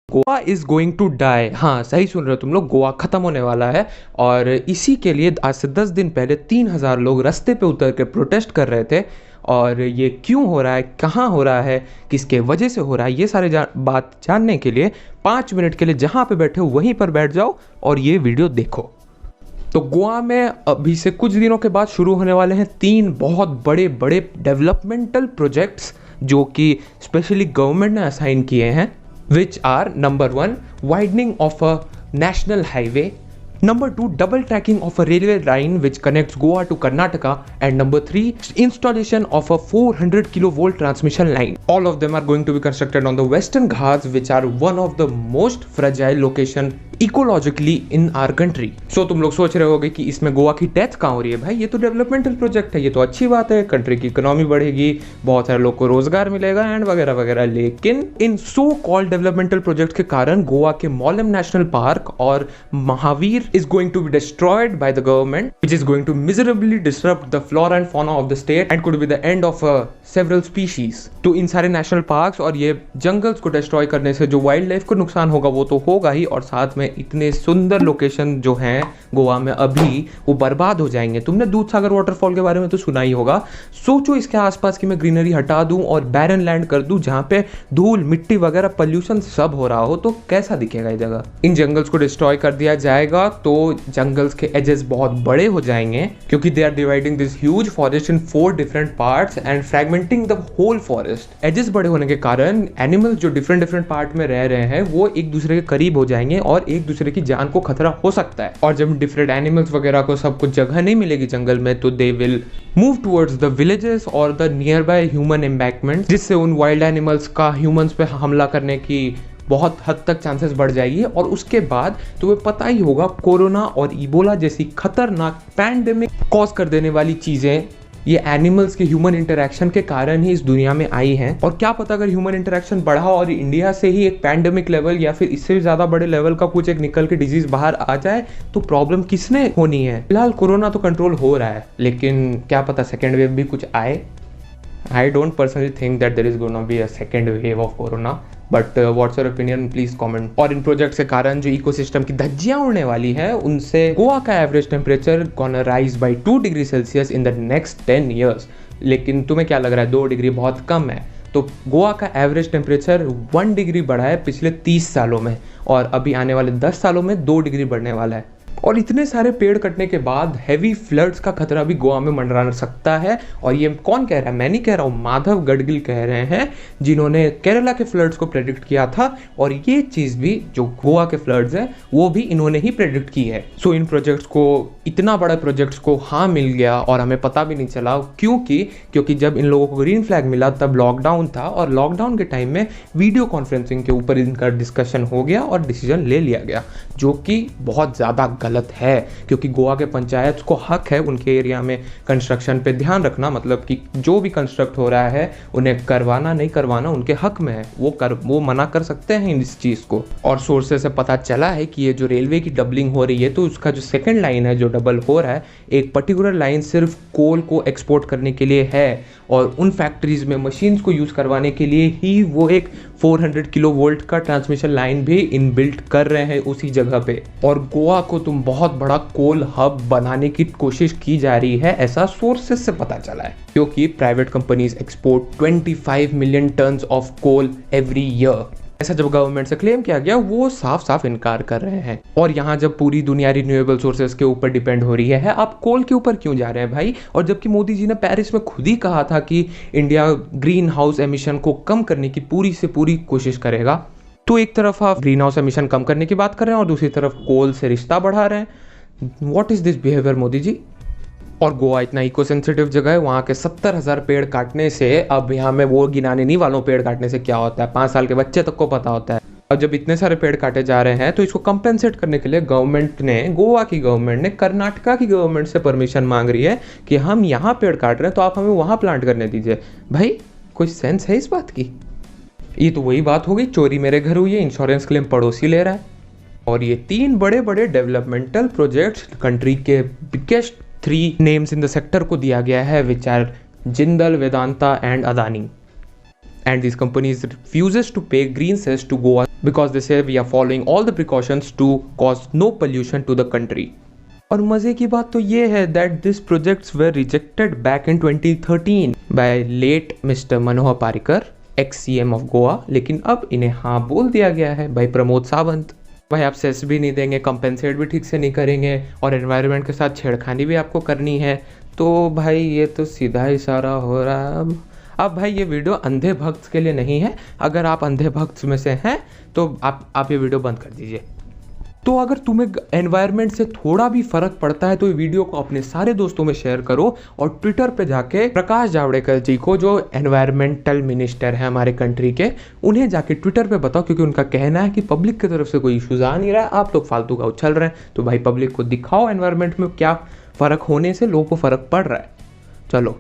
Goa is going to die. हाँ, सही सुन रहे हो तुम लोग, गोवा खत्म होने वाला है। और इसी के लिए आज से 10 दिन पहले 3,000 लोग रास्ते पे उतर के प्रोटेस्ट कर रहे थे। और ये क्यों हो रहा है, कहाँ हो रहा है, किसके वजह से हो रहा है, ये सारे बात जानने के लिए 5 मिनट के लिए जहाँ पे बैठे हो वहीं पर बैठ जाओ और ये वीडियो देखो। तो गोवा में अभी से कुछ दिनों के बाद शुरू होने वाले हैं 3 बहुत बड़े बड़े डेवलपमेंटल प्रोजेक्ट्स जो कि स्पेशली गवर्नमेंट ने असाइन किए हैं, which are number 1 widening of a national highway, number 2 double tracking of a railway line which connects Goa to Karnataka, and number 3 installation of a 400 kilovolt transmission line. All of them are going to be constructed on the Western Ghats, which are one of the most fragile location ecologically in our country. So तुम लोग सोच रहे होगे कि इसमें गोवा की death कहाँ हो रही है। भाई ये तो डेवलपमेंटल प्रोजेक्ट है, ये तो अच्छी बात है, कंट्री की इकोनॉमी बढ़ेगी, बहुत सारे लोग को रोजगार मिलेगा एंड वगैरह वगैरह। लेकिन in so called developmental project के कारण गोवा के मॉलम नेशनल पार्क और Mahavir is going to be destroyed by the government, which is going to miserably disrupt the flora and fauna of the state and could be the end of several species. तो इन सारे national parks और ये jungles को destroy करने से जो wild life को नुकसान होगा वो तो होगा ही, और साथ में इतने सुंदर लोकेशन जो हैं गोवा में अभी वो बर्बाद हो जाएंगे। तुमने दूधसागर वाटरफॉल के बारे में तो सुना ही होगा। सोचो इसके आसपास की मैं ग्रीनरी हटा दूं और बैरन लैंड कर दूं जहां पे धूल मिट्टी वगैरह पोल्यूशन सब हो रहा हो, तो कैसा दिखेगा ये जगह। इन जंगल्स को डिस्ट्रॉय कर दिया जाएगा तो जंगल्स के एजेस बहुत बड़े हो जाएंगे, क्योंकि they are dividing this huge forest in 4 different parts and fragmenting the whole forest. Edges बड़े होने के कारण एनिमल्स जो डिफरेंट डिफरेंट पार्ट में रह रहे हैं वो एक दूसरे के करीब हो जाएंगे और एक दूसरे की जान को खतरा हो सकता है। और जब डिफरेंट एनिमल्स वगैरह को सबको जगह नहीं मिलेगी जंगल में, तो they will move towards the villages और the nearby human embankment, जिससे उन वाइल्ड एनिमल्स का ह्यूमंस पे हमला करने की बहुत हद तक चांसेस बढ़ जाएगी। और उसके बाद तुम्हें पता ही होगा, कोरोना और इबोला जैसी खतरनाक पैंडेमिक कॉज कर देने वाली चीजें ये एनिमल्स के ह्यूमन इंटरेक्शन के कारण ही इस दुनिया में आई हैं। और क्या पता अगर ह्यूमन इंटरेक्शन बढ़ा और इंडिया से ही एक पैंडेमिक लेवल या फिर इससे भी ज्यादा बड़े लेवल का कुछ एक निकल के डिजीज बाहर आ जाए तो प्रॉब्लम किसने होनी है। फिलहाल कोरोना तो कंट्रोल हो रहा है, लेकिन क्या पता सेकेंड वेव भी कुछ आए। I don't personally think that there is gonna be a second wave of corona, but what's your opinion, please comment. और इन प्रोजेक्ट्स के कारण जो इकोसिस्टम की धज्जियां उड़ने वाली है, उनसे गोवा का average temperature gonna rise by 2 degree Celsius in the next 10 years. लेकिन तुम्हें क्या लग रहा है 2 डिग्री बहुत कम है? तो गोवा का एवरेज टेम्परेचर 1 डिग्री बढ़ा है पिछले 30 सालों में, और अभी आने वाले 10 सालों में 2 डिग्री बढ़ने वाला है। और इतने सारे पेड़ कटने के बाद हैवी फ्लड्स का खतरा भी गोवा में मंडरा सकता है। और ये कौन कह रहा है? मैं नहीं कह रहा हूँ, माधव गडगिल कह रहे हैं, जिन्होंने केरला के फ्लड्स को प्रेडिक्ट किया था। और ये चीज़ भी जो गोवा के फ्लड्स है वो भी इन्होंने ही प्रेडिक्ट की है। सो इन प्रोजेक्ट्स को, इतना बड़ा प्रोजेक्ट्स को हाँ मिल गया और हमें पता भी नहीं चला, क्योंकि जब इन लोगों को ग्रीन फ्लैग मिला तब लॉकडाउन था, और लॉकडाउन के टाइम में वीडियो कॉन्फ्रेंसिंग के ऊपर इनका डिस्कशन हो गया और डिसीजन ले लिया गया, जो कि बहुत ज़्यादा गलत है। क्योंकि गोवा के पंचायत को हक है उनके एरिया में कंस्ट्रक्शन पे ध्यान रखना, मतलब कि जो भी कंस्ट्रक्ट हो रहा है उन्हें करवाना नहीं करवाना उनके हक में है, वो मना कर सकते हैं इस चीज़ को। और सोर्सेस से पता चला है कि ये जो रेलवे की डबलिंग हो रही है, तो उसका जो सेकेंड लाइन है जो डबल हो रहा है, एक पर्टिकुलर लाइन सिर्फ कोल को एक्सपोर्ट करने के लिए है, और उन फैक्ट्रीज में मशीन्स को यूज़ करवाने के लिए ही वो एक 400 किलोवोल्ट का ट्रांसमिशन लाइन भी इनबिल्ट कर रहे हैं उसी जगह पे। और गोवा को तुम बहुत बड़ा कोल हब बनाने की कोशिश की जा रही है, ऐसा सोर्सेस से पता चला है, क्योंकि private companies export 25 million tons of coal every year. ऐसा जब गवर्नमेंट से क्लेम किया गया, वो साफ साफ इनकार कर रहे हैं। और यहाँ जब पूरी दुनिया रिन्यूएबल सोर्सेज के ऊपर डिपेंड हो रही है, आप कोल के ऊपर क्यों जा रहे हैं भाई? और जबकि मोदी जी ने पेरिस में खुद ही कहा था कि इंडिया ग्रीन हाउस एमिशन को कम करने की पूरी से पूरी कोशिश करेगा, तो एक तरफ आप ग्रीन हाउस एमिशन कम करने की बात कर रहे हैं और दूसरी तरफ कोल से रिश्ता बढ़ा रहे हैं। What is this behaviour Modi ji? और गोवा इतना इको सेंसिटिव जगह है, वहाँ के 70,000 पेड़ काटने से, अब यहाँ में वो गिनाने नहीं वालों पेड़ काटने से क्या होता है, 5 साल के बच्चे तक को पता होता है। और जब इतने सारे पेड़ काटे जा रहे हैं तो इसको कंपेंसेट करने के लिए गोवा की गवर्नमेंट ने कर्नाटका की गवर्नमेंट से परमिशन मांग रही है कि हम यहाँ पेड़ काट रहे हैं तो आप हमें वहाँ प्लांट करने दीजिए। भाई कोई सेंस है इस बात की? ये तो वही बात हो गई, चोरी मेरे घर हुई है, इंश्योरेंस क्लेम पड़ोसी ले रहा है। और ये 3 बड़े बड़े डेवलपमेंटल प्रोजेक्ट्स कंट्री के biggest 3 names in the sector को दिया गया है, which are Jindal, Vedanta and Adani. and these companies refuses to pay green cess to Goa because they say we are following all the precautions to cause no pollution to the country. और मज़े की बात तो ये है that these projects were rejected back in 2013 by late Mr. Manohar Parrikar, ex CM of Goa, लेकिन अब इन्हें हाँ बोल दिया गया है भाई प्रमोद सावंत। भाई आप सेस भी नहीं देंगे, कंपेंसेट भी ठीक से नहीं करेंगे और एनवायरनमेंट के साथ छेड़खानी भी आपको करनी है, तो भाई ये तो सीधा इशारा हो रहा है। अब भाई ये वीडियो अंधे भक्त के लिए नहीं है, अगर आप अंधे भक्त में से हैं तो आप ये वीडियो बंद कर दीजिए। तो अगर तुम्हें एनवायरनमेंट से थोड़ा भी फर्क पड़ता है तो ये वीडियो को अपने सारे दोस्तों में शेयर करो और ट्विटर पे जाके प्रकाश जावड़ेकर जी को, जो एनवायरमेंटल मिनिस्टर है हमारे कंट्री के, उन्हें जाके ट्विटर पे बताओ, क्योंकि उनका कहना है कि पब्लिक की तरफ से कोई इशूज़ आ नहीं रहा है, आप लोग फालतू का उछल रहे हैं। तो भाई पब्लिक को दिखाओ एनवायरनमेंट में क्या फ़र्क होने से लोगों को फ़र्क पड़ रहा है। चलो।